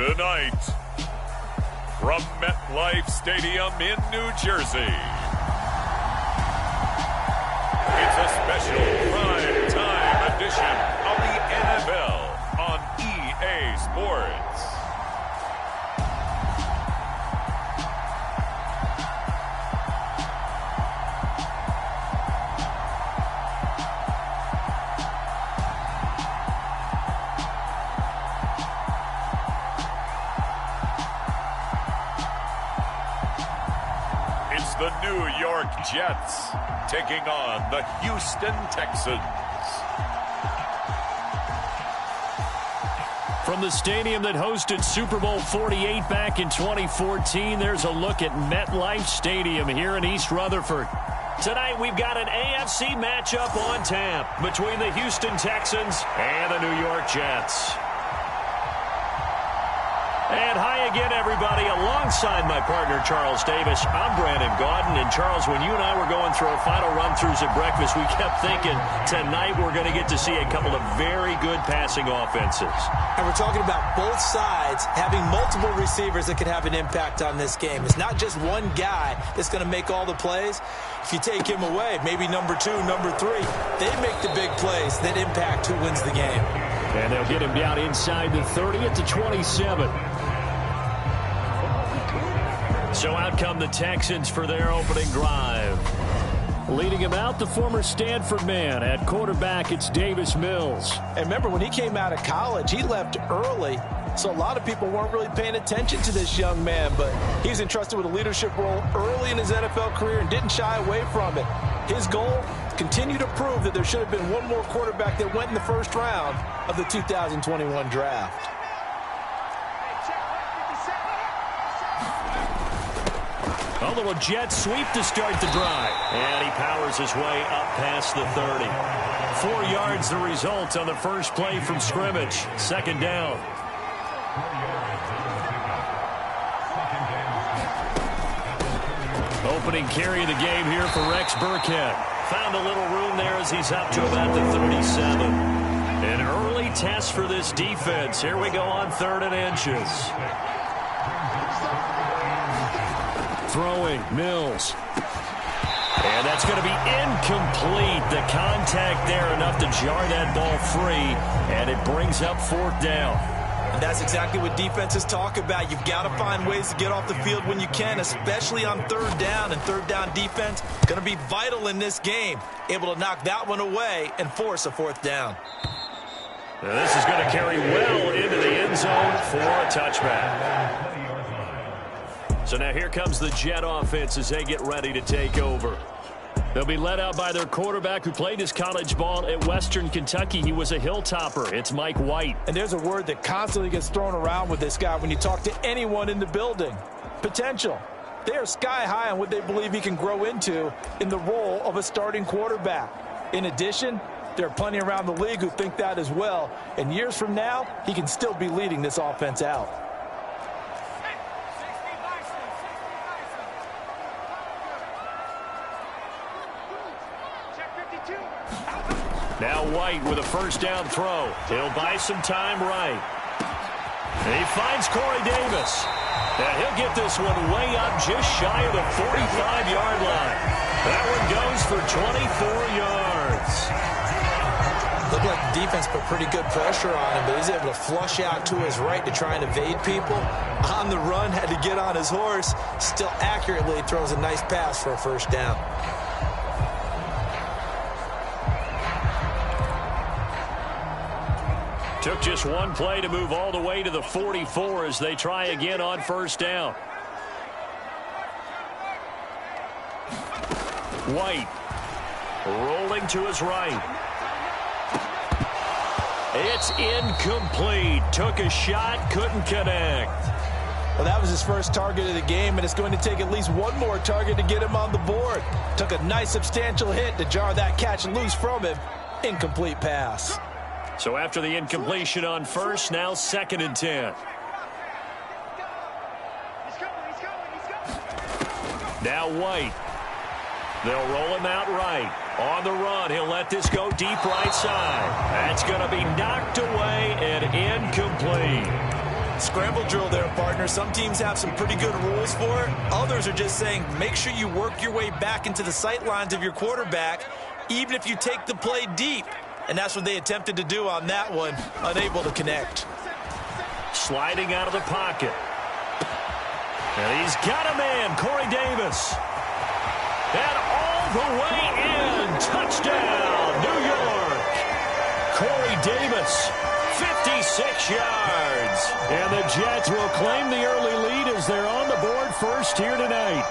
Tonight, from MetLife Stadium in New Jersey, it's a special prime time edition of the NFL on EA Sports. The New York Jets taking on the Houston Texans. From the stadium that hosted Super Bowl 48 back in 2014, there's a look at MetLife Stadium here in East Rutherford. Tonight we've got an AFC matchup on tap between the Houston Texans and the New York Jets. And hi again, everybody. Alongside my partner, Charles Davis, I'm Brandon Gaudin. And, Charles, when you and I were going through our final run-throughs at breakfast, we kept thinking tonight we're going to get to see a couple of very good passing offenses. And we're talking about both sides having multiple receivers that could have an impact on this game. It's not just one guy that's going to make all the plays. If you take him away, maybe number 2, number 3, they make the big plays that impact who wins the game. And they'll get him down inside the 30 at the 27. So out come the Texans for their opening drive. Leading him out, the former Stanford man. At quarterback, it's Davis Mills. And remember, when he came out of college, he left early. So a lot of people weren't really paying attention to this young man. But he's entrusted with a leadership role early in his NFL career and didn't shy away from it. His goal, continue to prove that there should have been one more quarterback that went in the first round of the 2021 draft. A little jet sweep to start the drive. And he powers his way up past the 30. 4 yards the result on the first play from scrimmage. Second down. Opening carry of the game here for Rex Burkhead. Found a little room there as he's up to about the 37. An early test for this defense. Here we go on 3rd and inches. Throwing, Mills. And that's going to be incomplete. The contact there enough to jar that ball free, and it brings up 4th down. And that's exactly what defenses talk about. You've got to find ways to get off the field when you can, especially on 3rd down. And 3rd down defense going to be vital in this game. Able to knock that one away and force a 4th down. Now this is going to carry well into the end zone for a touchback. So now here comes the Jet offense as they get ready to take over. They'll be led out by their quarterback who played his college ball at Western Kentucky. He was a hilltopper. It's Mike White. And there's a word that constantly gets thrown around with this guy when you talk to anyone in the building. Potential. They are sky high on what they believe he can grow into in the role of a starting quarterback. In addition, there are plenty around the league who think that as well. And years from now, he can still be leading this offense out. Now White with a first down throw. He'll buy some time right. And he finds Corey Davis. And he'll get this one way up just shy of the 45-yard line. That one goes for 24 yards. Looked like the defense put pretty good pressure on him, but he's able to flush out to his right to try and evade people. On the run, had to get on his horse. Still accurately throws a nice pass for a first down. Took just one play to move all the way to the 44 as they try again on first down. White rolling to his right. It's incomplete. Took a shot, couldn't connect. Well, that was his first target of the game, and it's going to take at least one more target to get him on the board. Took a nice substantial hit to jar that catch loose from him. Incomplete pass. So after the incompletion on first, now 2nd and 10. Now White. They'll roll him out right. On the run, he'll let this go deep right side. That's going to be knocked away and incomplete. scramble drill there, partner. Some teams have some pretty good rules for it. Others are just saying, make sure you work your way back into the sight lines of your quarterback, even if you take the play deep. And that's what they attempted to do on that one, unable to connect. Sliding out of the pocket. And he's got a man, Corey Davis. And all the way in. Touchdown, New York. Corey Davis, 56 yards. And the Jets will claim the early lead as they're on the board first here tonight.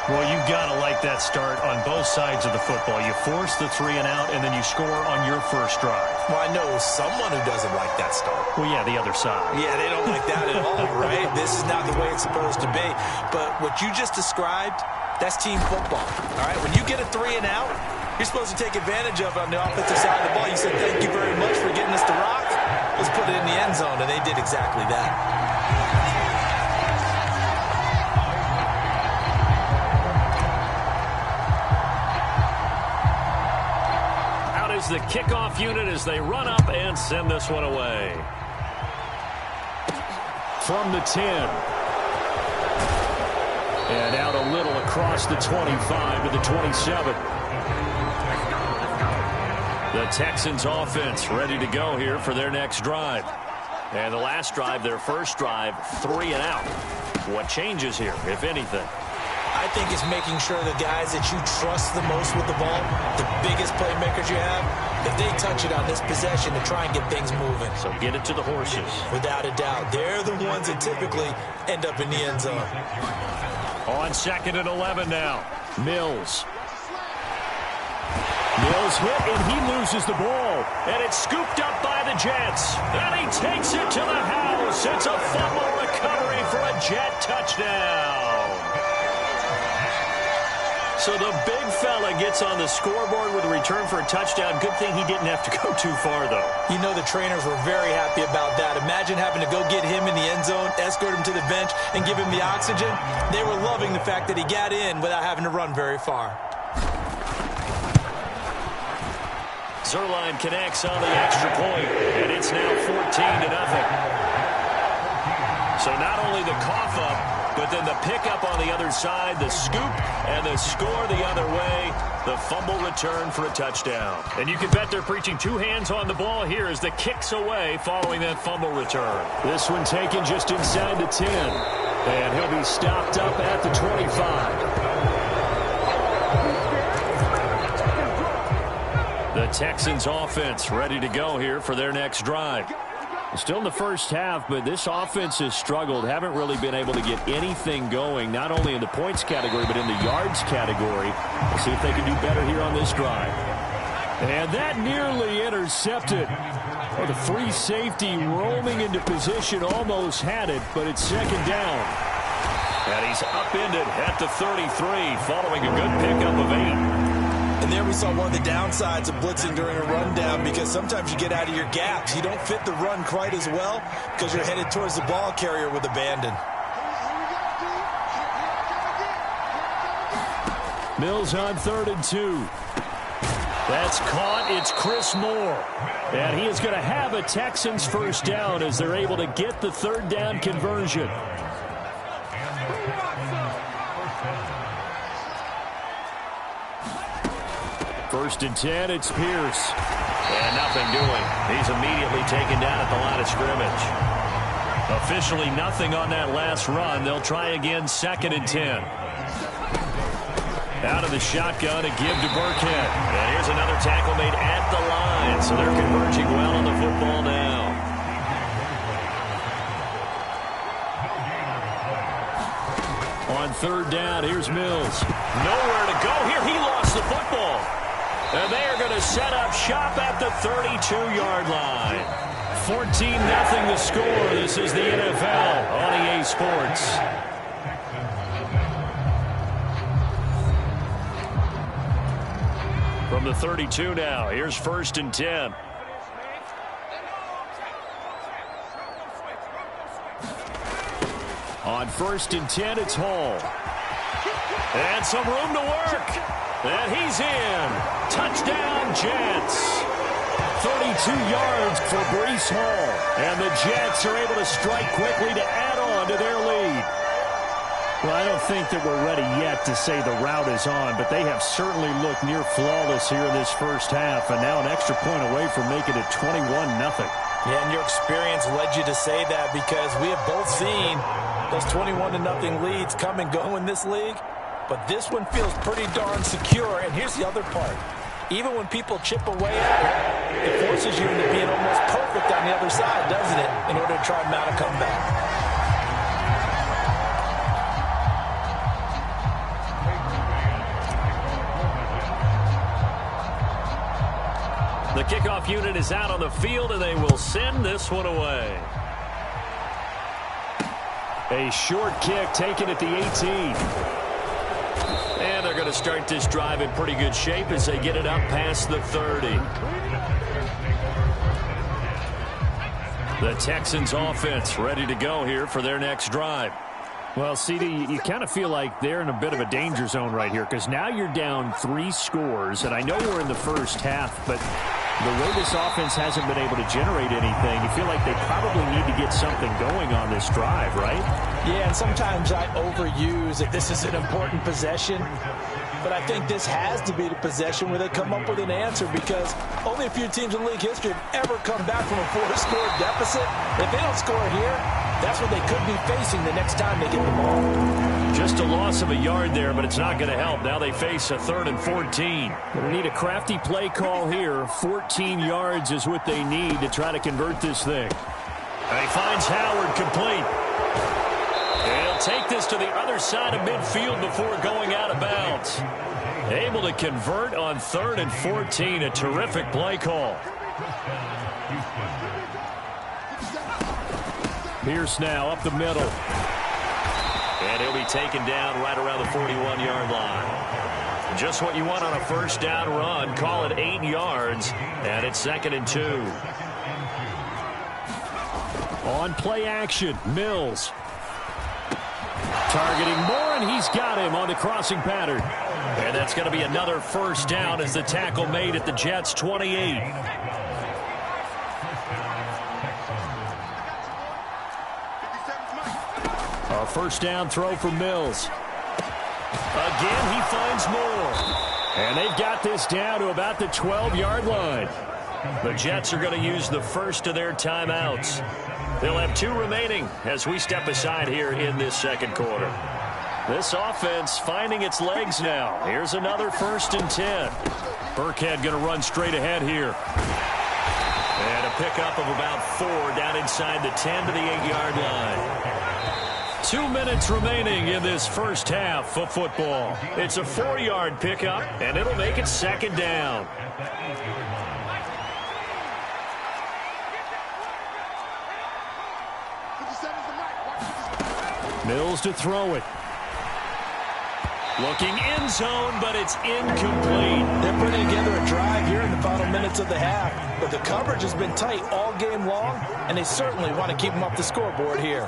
Well, you've got to like that start on both sides of the football. You force the 3 and out, and then you score on your first drive. Well, I know someone who doesn't like that start. Well, yeah, the other side. Yeah, they don't like that at all, right? This is not the way it's supposed to be. But what you just described, that's team football, all right? When you get a 3 and out, you're supposed to take advantage of it on the offensive side of the ball. You said, thank you very much for getting us the rock. Let's put it in the end zone, and they did exactly that. The kickoff unit as they run up and send this one away. From the 10. And out a little across the 25 to the 27. The Texans offense ready to go here for their next drive. And the last drive, their first drive, 3 and out. What changes here, if anything? I think it's making sure the guys that you trust the most with the ball, the biggest playmakers you have, if they touch it on this possession to try and get things moving. So get it to the horses. Without a doubt. They're the ones that typically end up in the end zone. On 2nd and 11 now. Mills. Mills hit, and he loses the ball. And it's scooped up by the Jets. And he takes it to the house. It's a fumble recovery for a Jet touchdown. So the big fella gets on the scoreboard with a return for a touchdown. Good thing he didn't have to go too far, though. You know the trainers were very happy about that. Imagine having to go get him in the end zone, escort him to the bench, and give him the oxygen. They were loving the fact that he got in without having to run very far. Zerline connects on the extra point, and it's now 14-0. So not only the cough up, but then the pickup on the other side, the scoop, and the score the other way. The fumble return for a touchdown. And you can bet they're preaching 2 hands on the ball here as the kick's away following that fumble return. This one taken just inside the 10. And he'll be stopped up at the 25. The Texans offense ready to go here for their next drive. Still in the first half, but this offense has struggled. Haven't really been able to get anything going, not only in the points category, but in the yards category. We'll see if they can do better here on this drive. And that nearly intercepted. Well, the free safety roaming into position almost had it, but it's 2nd down. And he's upended at the 33, following a good pickup of 8. And there we saw one of the downsides of blitzing during a rundown, because sometimes you get out of your gaps. You don't fit the run quite as well because you're headed towards the ball carrier with abandon. Mills on 3rd and 2. That's caught. It's Chris Moore. And he is going to have a Texans first down as they're able to get the 3rd down conversion. First and 10, it's Pierce. And nothing doing. He's immediately taken down at the line of scrimmage. Officially nothing on that last run. They'll try again 2nd and 10. Out of the shotgun, a give to Burkhead. And here's another tackle made at the line. So they're converging well on the football now. On 3rd down, here's Mills. Nowhere to go here. He lost the football. And they are going to set up shop at the 32-yard line. 14-0 the score. This is the NFL on EA Sports. From the 32 now, here's 1st and 10. On 1st and 10, it's Hall. And some room to work. And he's in. Touchdown, Jets. 32 yards for Breece Hall. And the Jets are able to strike quickly to add on to their lead. Well, I don't think that we're ready yet to say the route is on, but they have certainly looked near flawless here in this first half, and now an extra point away from making it 21-0. Yeah, and your experience led you to say that, because we have both seen those 21-0 leads come and go in this league. But this one feels pretty darn secure. And here's the other part. Even when people chip away at it, it forces you into being almost perfect on the other side, doesn't it, in order to try and mount a comeback. The kickoff unit is out on the field, and they will send this one away. A short kick taken at the 18. And they're going to start this drive in pretty good shape as they get it up past the 30. The Texans offense ready to go here for their next drive. Well, CD, you kind of feel like they're in a bit of a danger zone right here, because now you're down 3 scores, and I know we're in the first half, but the way this offense hasn't been able to generate anything, you feel like they probably need to get something going on this drive, right? Yeah, and sometimes I overuse that this is an important possession, but I think this has to be the possession where they come up with an answer, because only a few teams in league history have ever come back from a 4-score deficit. If they don't score here, that's what they could be facing the next time they get the ball. Just a loss of a yard there, but it's not going to help. Now they face a 3rd and 14. Going to need a crafty play call here. 14 yards is what they need to try to convert this thing. And he finds Howard complete. And he'll take this to the other side of midfield before going out of bounds. Able to convert on 3rd and 14. A terrific play call. Pierce now up the middle. And he'll be taken down right around the 41-yard line. Just what you want on a first down run. Call it 8 yards. And it's 2nd and 2. On play action, Mills. Targeting Moore, and he's got him on the crossing pattern. And that's going to be another first down as the tackle made at the Jets' 28. A first down throw for Mills. Again, he finds Moore. And they've got this down to about the 12-yard line. The Jets are going to use the first of their timeouts. They'll have 2 remaining as we step aside here in this second quarter. This offense finding its legs now. Here's another 1st and 10. Burkhead going to run straight ahead here. And a pickup of about 4 down inside the 10 to the 8-yard line. 2 minutes remaining in this first half of football. It's a 4-yard pickup, and it'll make it 2nd down. Mills to throw it. Looking end zone, but it's incomplete. They're putting together a drive here in the final minutes of the half, but the coverage has been tight all game long, and they certainly want to keep them up the scoreboard here.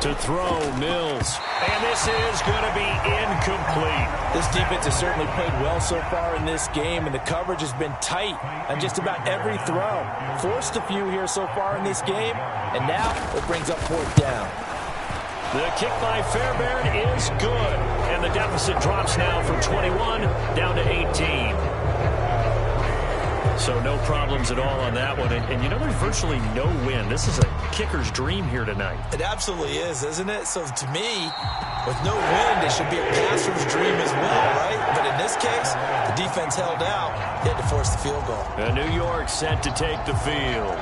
To throw, Mills. And this is going to be incomplete. This defense has certainly played well so far in this game, and the coverage has been tight on just about every throw. Forced a few here so far in this game, and now it brings up 4th down. The kick by Fairbairn is good, and the deficit drops now from 21 down to 18. So no problems at all on that one. And you know, there's virtually no wind. This is a kicker's dream here tonight. It absolutely is, isn't it? So to me, with no wind, it should be a passer's dream as well, right? But in this case, the defense held out. They had to force the field goal. And New York set to take the field.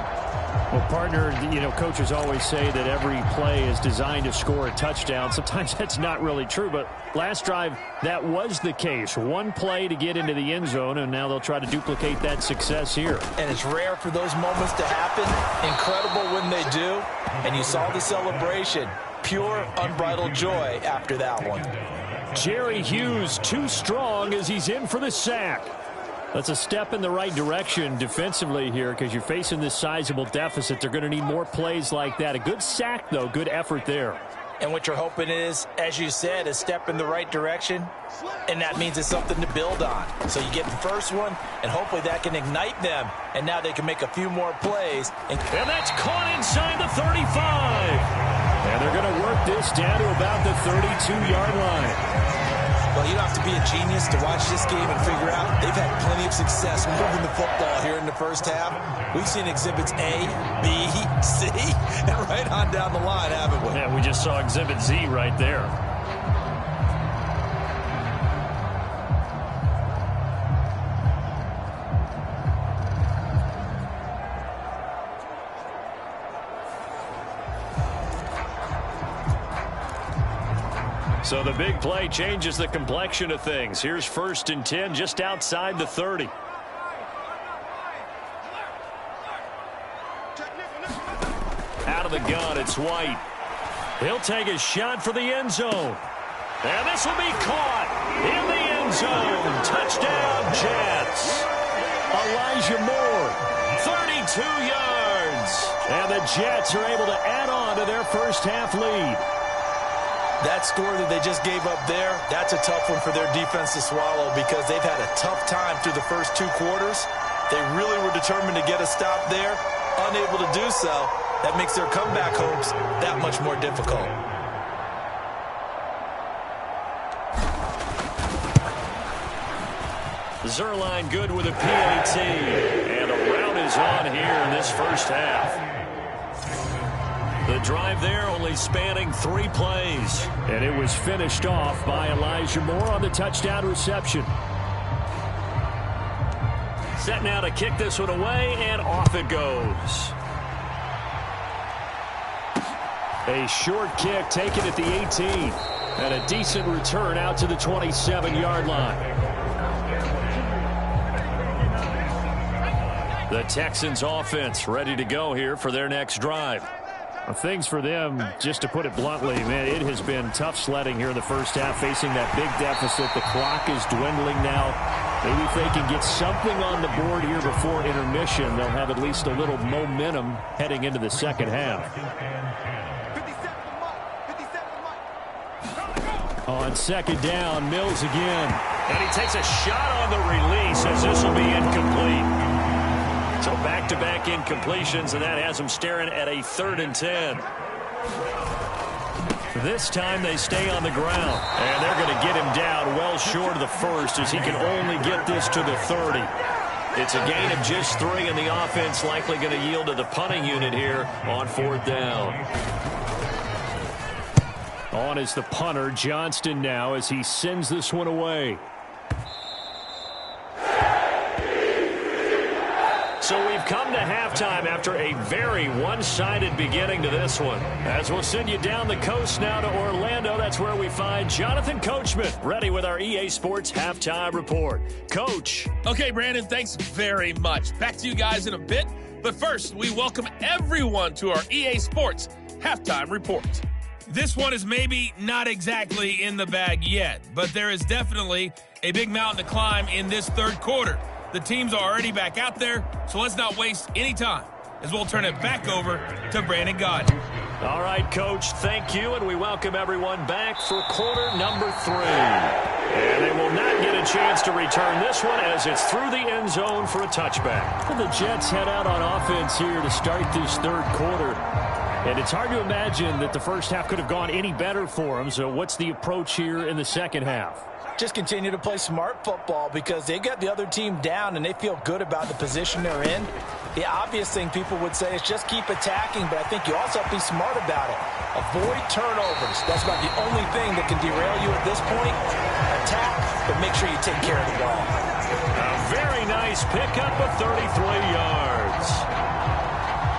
Well, partner, you know, coaches always say that every play is designed to score a touchdown. Sometimes that's not really true, but last drive, that was the case. 1 play to get into the end zone, and now they'll try to duplicate that success here. And it's rare for those moments to happen. Incredible when they do. And you saw the celebration. Pure, unbridled joy after that one. Jerry Hughes too strong as he's in for the sack. That's a step in the right direction defensively here, because you're facing this sizable deficit. They're going to need more plays like that. A good sack, though. Good effort there. And what you're hoping is, as you said, a step in the right direction. And that means it's something to build on. So you get the first one, and hopefully that can ignite them. And now they can make a few more plays. And that's caught inside the 35. And they're going to work this down to about the 32-yard line. Well, you don't have to be a genius to watch this game and figure out they've had plenty of success moving the football here in the first half. We've seen exhibits A, B, C, and right on down the line, haven't we? Yeah, we just saw exhibit Z right there. So the big play changes the complexion of things. Here's 1st and 10 just outside the 30. Out of the gun, it's White. He'll take a shot for the end zone. And this will be caught in the end zone. Touchdown, Jets. Elijah Moore, 32 yards. And the Jets are able to add on to their first half lead. That score that they just gave up there, that's a tough one for their defense to swallow because they've had a tough time through the first 2 quarters. They really were determined to get a stop there, unable to do so. That makes their comeback hopes that much more difficult. Zerline good with a PAT. And a rout is on here in this first half. The drive there only spanning 3 plays. And it was finished off by Elijah Moore on the touchdown reception. Set now to kick this one away, and off it goes. A short kick taken at the 18. And a decent return out to the 27-yard line. The Texans offense ready to go here for their next drive. Things for them, just to put it bluntly, man, it has been tough sledding here in the first half, facing that big deficit. The clock is dwindling now. Maybe if they can get something on the board here before intermission, they'll have at least a little momentum heading into the second half. On second down, Mills again. And he takes a shot on the release as this will be incomplete. So back-to-back incompletions, and that has them staring at a 3rd and 10. This time they stay on the ground, and they're going to get him down well short of the first as he can only get this to the 30. It's a gain of just 3, and the offense likely going to yield to the punting unit here on 4th down. On is the punter, Johnston, now as he sends this one away. So we've come to halftime after a very one-sided beginning to this one. As we'll send you down the coast now to Orlando, that's where we find Jonathan Coachman, ready with our EA Sports Halftime Report. Coach. Okay, Brandon, thanks very much. Back to you guys in a bit. But first, we welcome everyone to our EA Sports Halftime Report. This one is maybe not exactly in the bag yet, but there is definitely a big mountain to climb in this 3rd quarter. The teams are already back out there, so let's not waste any time as we'll turn it back over to Brandon Gaudin. All right, Coach, thank you, and we welcome everyone back for quarter number 3. And they will not get a chance to return this one as it's through the end zone for a touchback. And the Jets head out on offense here to start this 3rd quarter. And it's hard to imagine that the first half could have gone any better for them. So what's the approach here in the second half? Just continue to play smart football because they got the other team down and they feel good about the position they're in. The obvious thing people would say is just keep attacking, but I think you also have to be smart about it. Avoid turnovers. That's about the only thing that can derail you at this point. Attack, but make sure you take care of the ball. A very nice pickup of 33 yards.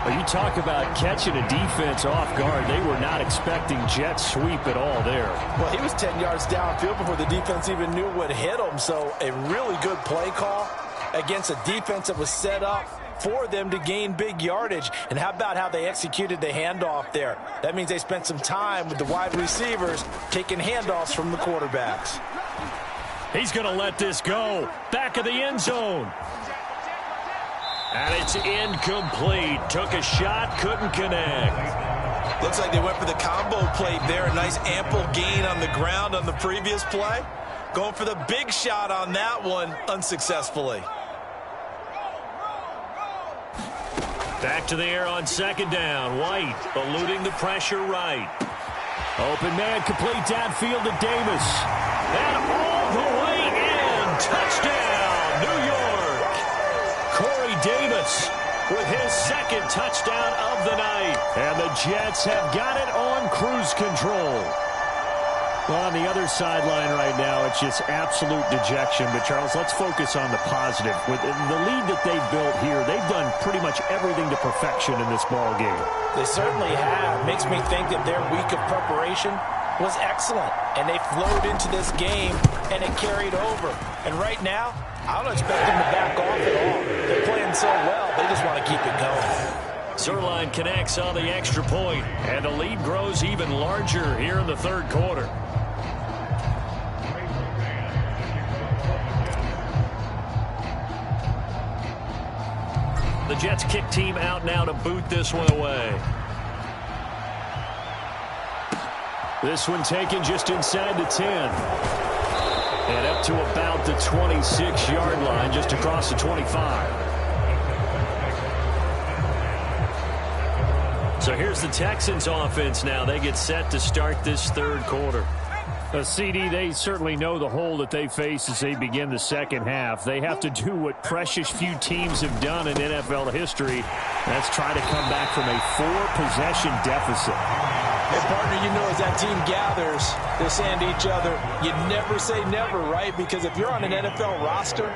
Well, you talk about catching a defense off guard. They were not expecting jet sweep at all there. Well, he was 10 yards downfield before the defense even knew what hit him. So a really good play call against a defense that was set up for them to gain big yardage. And how about how they executed the handoff there? That means they spent some time with the wide receivers taking handoffs from the quarterbacks. He's going to let this go. Back of the end zone. And it's incomplete. Took a shot, couldn't connect. Looks like they went for the combo play there. A nice ample gain on the ground on the previous play. Going for the big shot on that one unsuccessfully. Back to the air on second down. White eluding the pressure right. Open man complete downfield to Davis. And all the way in. Touchdown, New York. Corey Davis with his second touchdown of the night. And the Jets have got it on cruise control. Well, on the other sideline right now, it's just absolute dejection. But, Charles, let's focus on the positive. With the lead that they've built here, they've done pretty much everything to perfection in this ball game. They certainly have. Makes me think that their week of preparation was excellent. And they flowed into this game, and it carried over. And right now, I don't expect them to back off at all. They're playing so well, they just want to keep it going. Zerline connects on the extra point, and the lead grows even larger here in the third quarter. The Jets kick team out now to boot this one away. This one taken just inside the 10. And up to about the 26-yard line, just across the 25. So here's the Texans offense now. They get set to start this third quarter. CD, they certainly know the hole that they face as they begin the second half. They have to do what precious few teams have done in NFL history. That's try to come back from a 4-possession deficit. Hey, partner, you know as that team gathers, they're saying to each other, you never say never, right? Because if you're on an NFL roster,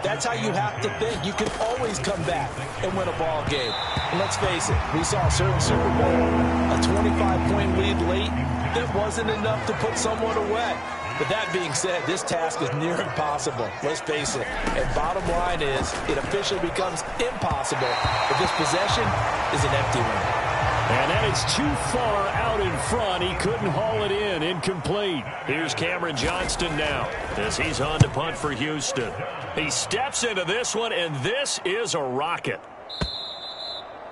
that's how you have to think. You can always come back and win a ball game. And let's face it, we saw a certain Super Bowl, a 25-point lead late. That wasn't enough to put someone away. But that being said, this task is near impossible. Let's face it. And bottom line is, it officially becomes impossible if this possession is an empty one. And that is too far out in front. He couldn't haul it in. Incomplete. Here's Cameron Johnston now as he's on to punt for Houston. He steps into this one, and this is a rocket.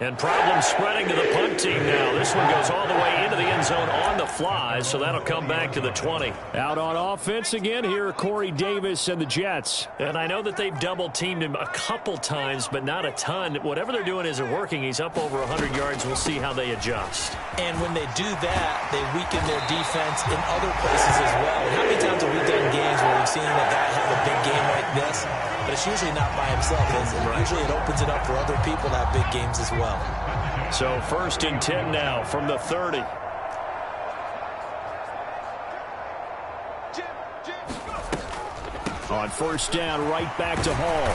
And problems spreading to the punt team now. This one goes all the way into the end zone on the fly, so that'll come back to the 20. Out on offense again here, Corey Davis and the Jets. And I know that they've double-teamed him a couple times, but not a ton. Whatever they're doing isn't working. He's up over 100 yards. We'll see how they adjust. And when they do that, they weaken their defense in other places as well. And how many times have we done games where we've seen a guy have a big game like this? But it's usually not by himself, is it? Right. Usually it opens it up for other people to have big games as well. So 1st and 10 now from the 30. On first down, right back to Hall.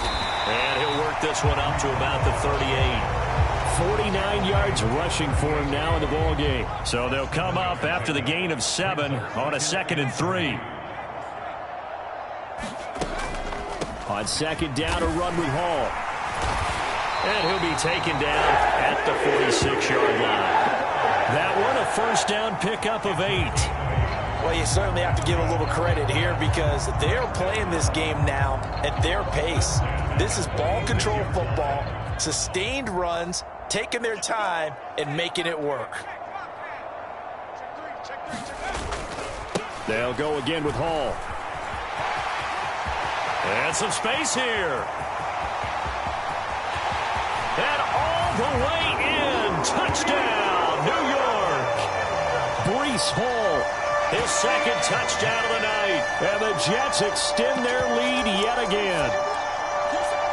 And he'll work this one up to about the 38. 49 yards rushing for him now in the ball game. So they'll come up after the gain of 7 on a 2nd and 3. On second down, a run with Hall. And he'll be taken down at the 46-yard line. That one, a first down pickup of 8. Well, you certainly have to give a little credit here because they're playing this game now at their pace. This is ball control football, sustained runs, taking their time, and making it work. They'll go again with Hall. And some space here. And all the way in. Touchdown, New York. Breece Hall, his second touchdown of the night. And the Jets extend their lead yet again.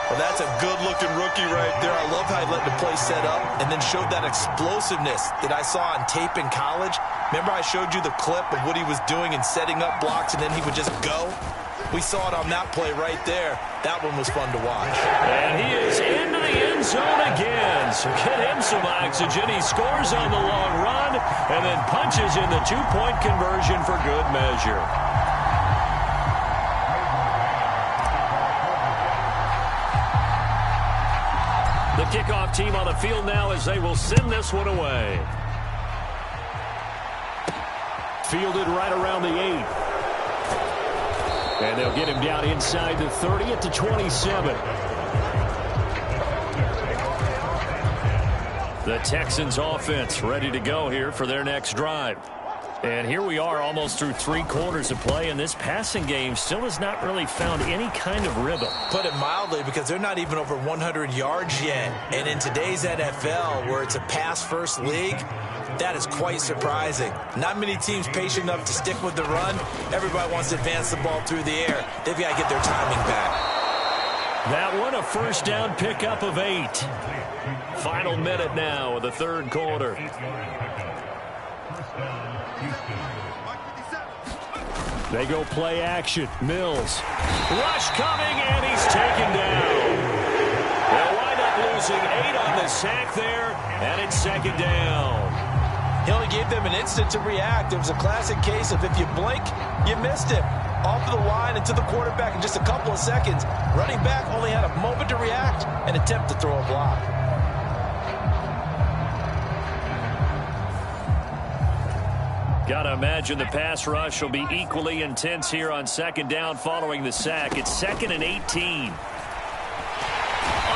Well, that's a good-looking rookie right there. I love how he let the play set up and then showed that explosiveness that I saw on tape in college. Remember I showed you the clip of what he was doing and setting up blocks, and then he would just go? We saw it on that play right there. That one was fun to watch. And he is into the end zone again. So get him some oxygen. He scores on the long run and then punches in the 2-point conversion for good measure. The kickoff team on the field now as they will send this one away. Fielded right around the 8. And they'll get him down inside the 30 at the 27. The Texans offense ready to go here for their next drive. And here we are almost through 3 quarters of play, and this passing game still has not really found any kind of rhythm. Put it mildly, because they're not even over 100 yards yet. And in today's NFL, where it's a pass-first league, that is quite surprising. Not many teams patient enough to stick with the run. Everybody wants to advance the ball through the air. They've got to get their timing back. That one, a first down pickup of 8. Final minute now of the third quarter. They go play action. Mills. Rush coming, and he's taken down. They'll wind up losing 8 on the sack there, and it's second down. He only gave them an instant to react. It was a classic case of if you blink, you missed it. Off the line and to the quarterback in just a couple of seconds. Running back only had a moment to react and attempt to throw a block. Got to imagine the pass rush will be equally intense here on second down following the sack. It's 2nd and 18.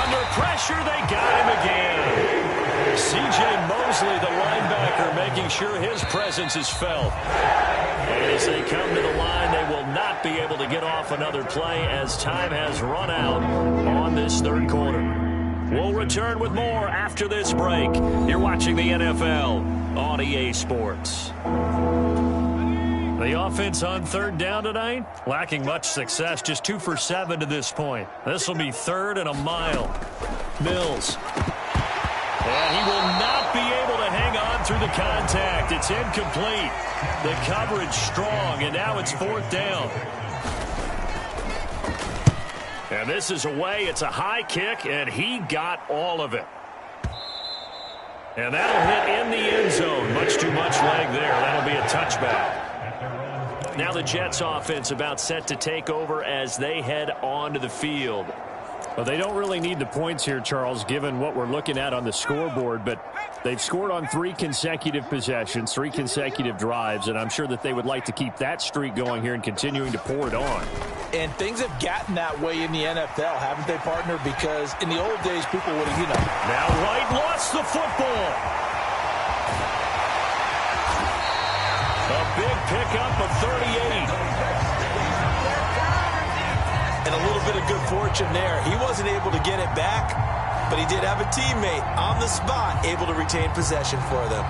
Under pressure, they got him again. C.J. Mosley, the linebacker, making sure his presence is felt. And as they come to the line, they will not be able to get off another play as time has run out on this third quarter. We'll return with more after this break. You're watching the NFL on EA Sports. The offense on third down tonight, lacking much success, just 2 for 7 to this point. This will be 3rd and a mile. Mills. And he will not be able to hang on through the contact. It's incomplete. The coverage strong, and now it's 4th down. And this is away. It's a high kick, and he got all of it. And that'll hit in the end zone. Much too much leg there. That'll be a touchback. Now the Jets offense about set to take over as they head onto the field. Well, they don't really need the points here, Charles, given what we're looking at on the scoreboard, but they've scored on 3 consecutive possessions, 3 consecutive drives, and I'm sure that they would like to keep that streak going here and continuing to pour it on. And things have gotten that way in the NFL, haven't they, partner? Because in the old days, people would have, Now White lost the football. A big pickup of 38. And a little bit of good fortune there. He wasn't able to get it back, but he did have a teammate on the spot able to retain possession for them.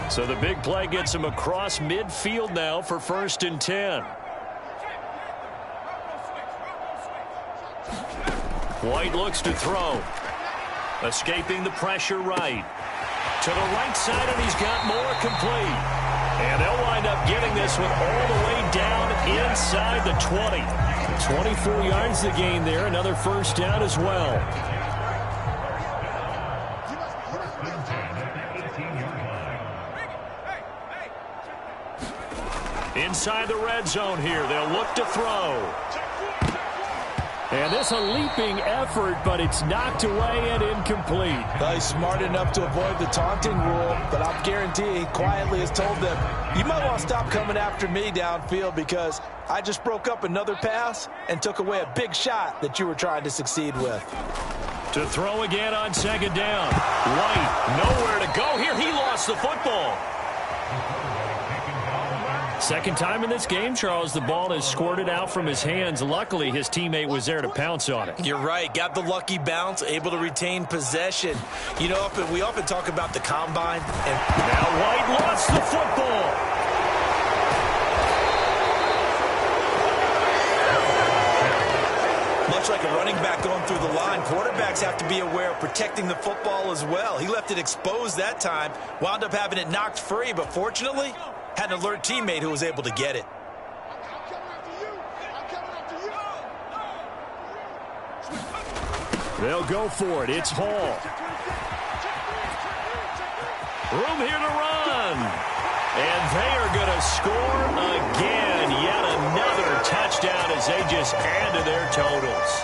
So the big play gets him across midfield now for 1st and 10. White looks to throw. Escaping the pressure right. To the right side, and he's got more complete. And they'll wind up getting this one all the way down inside the 20. 24 yards to gain there. Another first down as well. Inside the red zone here. They'll look to throw. And this a leaping effort, but it's knocked away and incomplete. Well, he's smart enough to avoid the taunting rule, but I'll guarantee he quietly has told them, you might want to stop coming after me downfield because I just broke up another pass and took away a big shot that you were trying to succeed with. To throw again on second down. White, nowhere to go here. He lost the football. Second time in this game, Charles, the ball has squirted out from his hands. Luckily, his teammate was there to pounce on it. You're right. Got the lucky bounce, able to retain possession. You know, we often talk about the combine. And now White lost the football. Much like a running back going through the line, quarterbacks have to be aware of protecting the football as well. He left it exposed that time, wound up having it knocked free, but fortunately, had an alert teammate who was able to get it. They'll go for it. It's Hall. Room here to run. And they are going to score again. Yet another touchdown as they just add to their totals.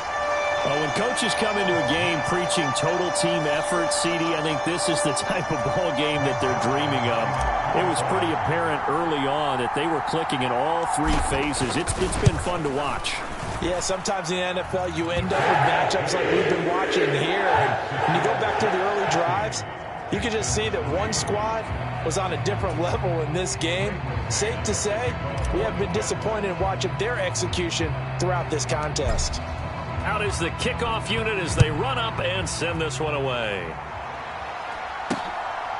Well, when coaches come into a game preaching total team effort, CD, I think this is the type of ball game that they're dreaming of. It was pretty apparent early on that they were clicking in all three phases. It's been fun to watch. Yeah, sometimes in the NFL you end up with matchups like we've been watching here. And when you go back to the early drives, you can just see that one squad was on a different level in this game. Safe to say, we have been disappointed in watching their execution throughout this contest. Out is the kickoff unit as they run up and send this one away.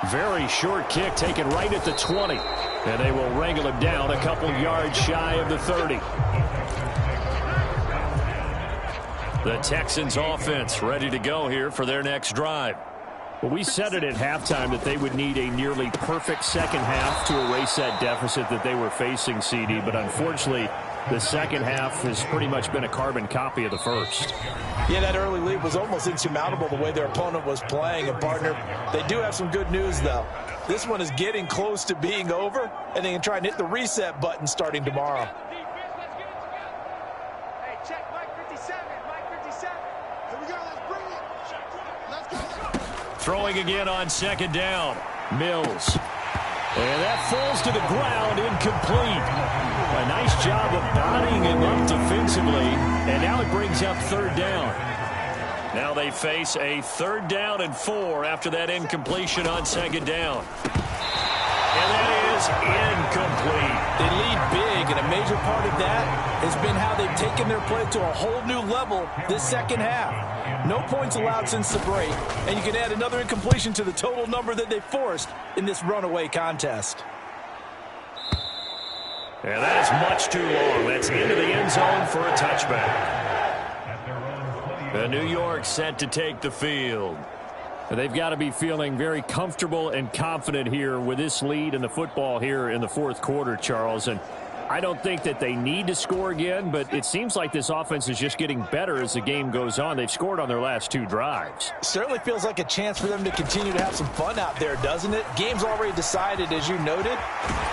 Very short kick taken right at the 20. And they will wrangle him down a couple yards shy of the 30. The Texans offense ready to go here for their next drive. Well, we said it at halftime that they would need a nearly perfect second half to erase that deficit that they were facing, CD. But unfortunately, the second half has pretty much been a carbon copy of the first. Yeah, that early lead was almost insurmountable the way their opponent was playing. And, partner, they do have some good news, though. This one is getting close to being over, and they can try and hit the reset button starting tomorrow. Hey, check Mike 57. Mike 57. Here we go. Let's bring it. Let's go. Throwing again on second down. Mills. And that falls to the ground, incomplete. A nice job of bodying him up defensively, and now it brings up third down. Now they face a 3rd down and 4 after that incompletion on second down. And that is incomplete. They lead big, and a major part of that has been how they've taken their play to a whole new level this second half. No points allowed since the break, and you can add another incompletion to the total number that they forced in this runaway contest. And that is much too long. That's into the end zone for a touchback. The New York set to take the field. They've got to be feeling very comfortable and confident here with this lead in the football here in the fourth quarter, Charles. And I don't think that they need to score again, but it seems like this offense is just getting better as the game goes on. They've scored on their last 2 drives. Certainly feels like a chance for them to continue to have some fun out there, doesn't it? Game's already decided, as you noted,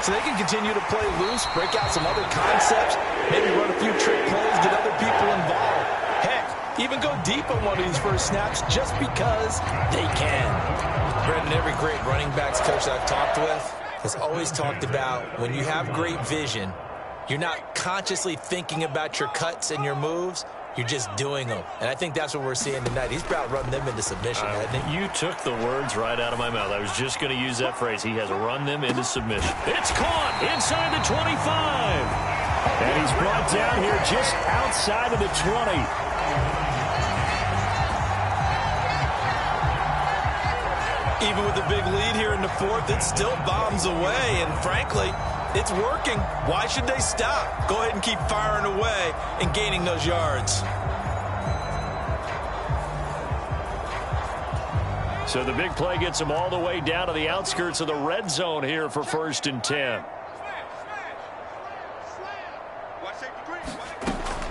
so they can continue to play loose, break out some other concepts, maybe run a few trick plays, get other people involved. Heck, even go deep on one of these first snaps just because they can. Brendan, every great running backs coach I've talked with has always talked about when you have great vision, you're not consciously thinking about your cuts and your moves. You're just doing them. And I think that's what we're seeing tonight. He's about run them into submission, hasn't he? You took the words right out of my mouth. I was just going to use that phrase. He has run them into submission. It's caught inside the 25. And he's brought down here just outside of the 20. Even with a big lead here in the fourth, it still bombs away. And frankly, it's working. Why should they stop? Go ahead and keep firing away and gaining those yards. So the big play gets them all the way down to the outskirts of the red zone here for 1st and 10.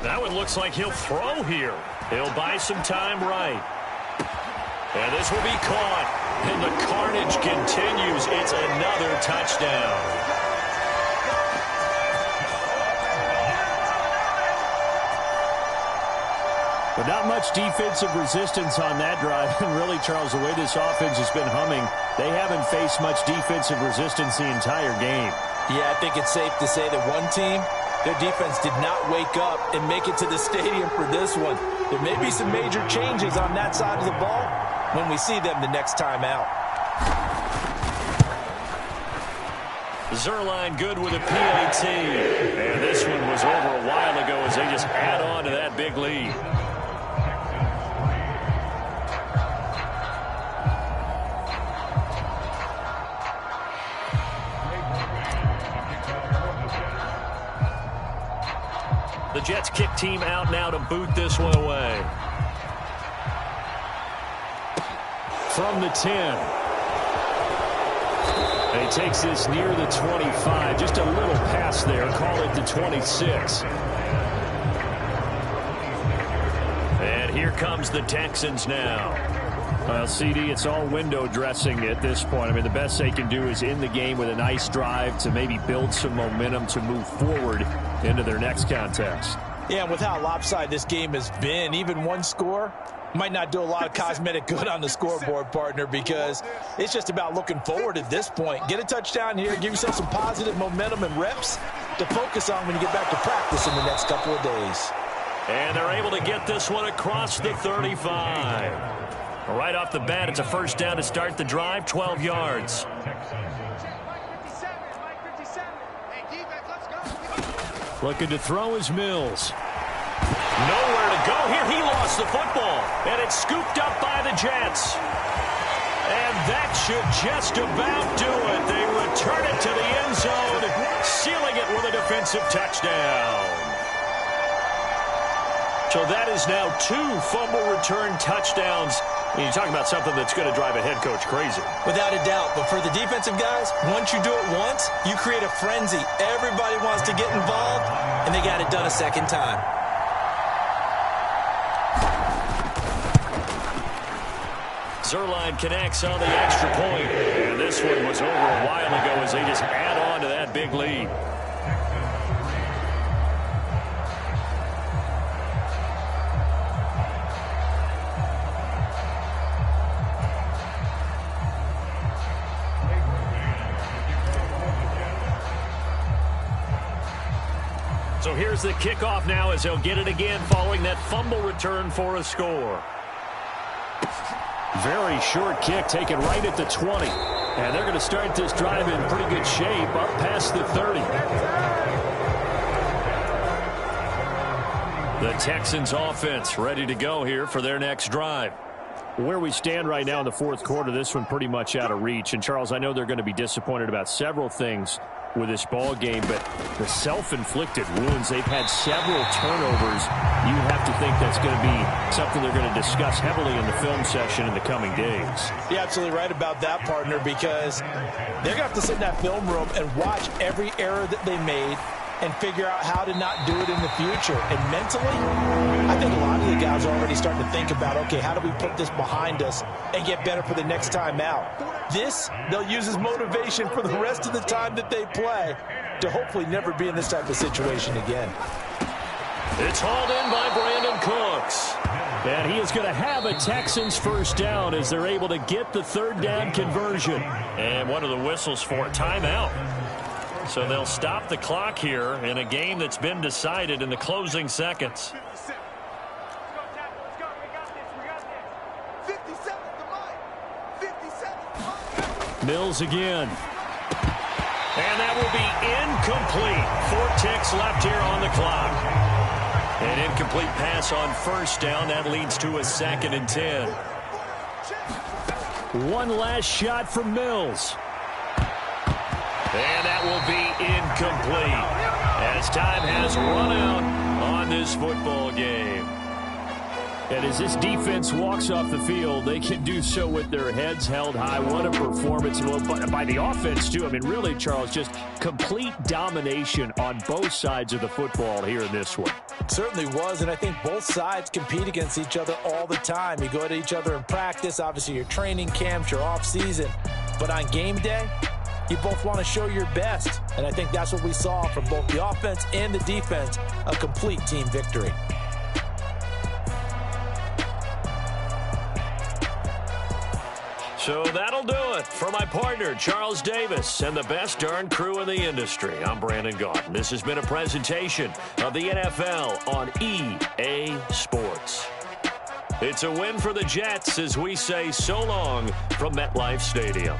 Now it looks like he'll throw here. He'll buy some time right. And this will be caught. And the carnage continues. It's another touchdown. But not much defensive resistance on that drive. And really, Charles, the way this offense has been humming, they haven't faced much defensive resistance the entire game. Yeah, I think it's safe to say that one team, their defense did not wake up and make it to the stadium for this one. There may be some major changes on that side of the ball when we see them the next time out. Zerline good with a PAT. And this one was over a while ago as they just add on to that big lead. The Jets kick team out now to boot this one away. From the 10. And he takes this near the 25. Just a little pass there. Call it the 26. And here comes the Texans now. Well, CD, it's all window dressing at this point. I mean, the best they can do is end the game with a nice drive to maybe build some momentum to move forward into their next contest. Yeah, and with how lopsided this game has been, even one score might not do a lot of cosmetic good on the scoreboard, partner, because it's just about looking forward at this point. Get a touchdown here, give yourself some positive momentum and reps to focus on when you get back to practice in the next couple of days. And they're able to get this one across the 35. Right off the bat, it's a first down to start the drive, 12 yards. Looking to throw is Mills. Nowhere to go here. He lost the football, and it's scooped up by the Jets. And that should just about do it. They return it to the end zone, sealing it with a defensive touchdown. So that is now 2 fumble return touchdowns. And you're talking about something that's going to drive a head coach crazy. Without a doubt. But for the defensive guys, once you do it once, you create a frenzy. Everybody wants to get involved, and they got it done a second time. Zerline connects on the extra point. And this one was over a while ago as they just add on to that big lead. So here's the kickoff now as they'll get it again following that fumble return for a score. Very short kick taken right at the 20. And they're going to start this drive in pretty good shape up past the 30. The Texans offense ready to go here for their next drive. Where we stand right now in the fourth quarter, this one pretty much out of reach. And, Charles, I know they're going to be disappointed about several things with this ball game, but the self-inflicted wounds, they've had several turnovers. You have to think that's going to be something they're going to discuss heavily in the film session in the coming days. You're absolutely right about that, partner, because they're going to have to sit in that film room and watch every error that they made and figure out how to not do it in the future. And mentally, I think a lot of the guys are already starting to think about, okay, how do we put this behind us and get better for the next time out? This, they'll use as motivation for the rest of the time that they play to hopefully never be in this type of situation again. It's hauled in by Brandon Cooks. And he is going to have a Texans first down as they're able to get the third down conversion. And one of the whistles for a timeout. So they'll stop the clock here in a game that's been decided in the closing seconds. Mills again. And that will be incomplete. 4 ticks left here on the clock. An incomplete pass on first down. That leads to a 2nd and 10. One last shot from Mills. And that will be incomplete as time has run out on this football game. And as this defense walks off the field, they can do so with their heads held high. What a performance by the offense, too. I mean, really, Charles, just complete domination on both sides of the football here in this one. It certainly was, and I think both sides compete against each other all the time. You go at each other in practice. Obviously, your training camps, your off-season. But on game day, you both want to show your best. And I think that's what we saw from both the offense and the defense, a complete team victory. So that'll do it for my partner, Charles Davis, and the best darn crew in the industry. I'm Brandon Gaudin. This has been a presentation of the NFL on EA Sports. It's a win for the Jets as we say so long from MetLife Stadium.